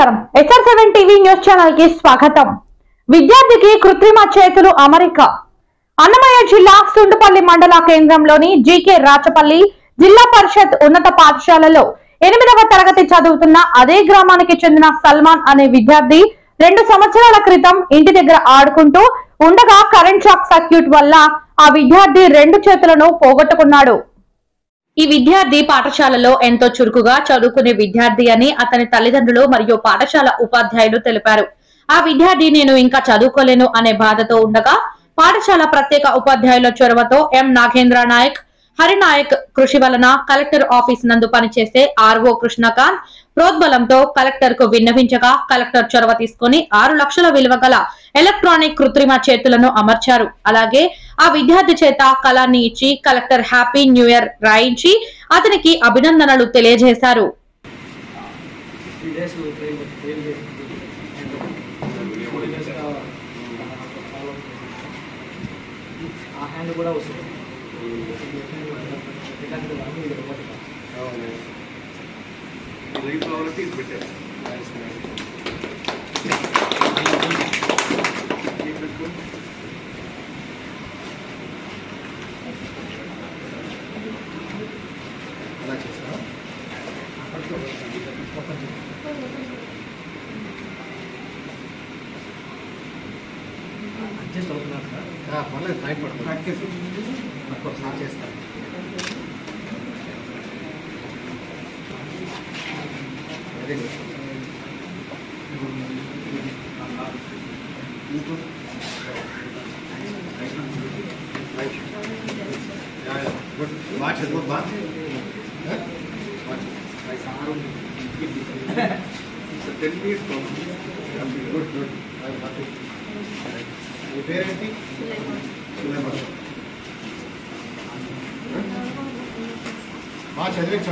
నమస్కారం SR7 TV news channel కి స్వాగతం. విద్యార్థికి కృత్రిమ చేతులు అమరిక. అన్నమయ్య జిల్లా సుండుపల్లి మండల కేంద్రంలోని జీకే రాచపల్లి జిల్లా పరిషత్ ఉన్నత పాఠశాలలో 8వ తరగతి చదువుతున్న అదే గ్రామానికి చెందిన సల్మాన్ అనే విద్యార్థి 2 సంవత్సరాల క్రితం ఇంటి దగ్గర ఆడుకుంటూ ఉండగా కరెంట్ షాక్ సర్క్యూట్ వల్ల ఆ విద్యార్థి 2 చేతులను పోగొట్టుకున్నాడు. ఈ విద్యార్థి పాఠశాలలో ఎంతో చురుకుగా చదువుకునే విద్యార్థి అని అతని తల్లిదండ్రులు మరియు పాఠశాల ఉపాధ్యాయులు తెలిపారు. ఆ విద్యార్థి నేను ఇంకా చదువుకోలేను అనే బాధతో ఉండగా పాఠశాల ప్రత్యేక ఉపాధ్యాయుల చొరవతో ఎం నాగేంద్ర నాయక్, హరినాయక్ కృషి వలన కలెక్టర్ ఆఫీస్ నందు పనిచేసే ఆర్ఓ కృష్ణకాంత్ ప్రోద్బలంతో కలెక్టర్ కు విన్నవించగా కలెక్టర్ చొరవ తీసుకుని 6 లక్షల విలువ గల ఎలక్ట్రానిక్ కృత్రిమ చేతులను అమర్చారు. అలాగే ఆ విద్యార్థి చేత కళాన్ని ఇచ్చి కలెక్టర్ హ్యాపీ న్యూ ఇయర్ రాయించి అతనికి అభినందనలు తెలియజేశారు. అడ్జస్ట్ అవుతున్నారు సార్. పర్లేదు, ప్రాక్టీస్ ఒకసారి చేస్తాను. Very good. గుడ్. బాగా చదువు. బాగా గుడ్ గుడ్. మీ పేరేంటి? బాగా చదివించు.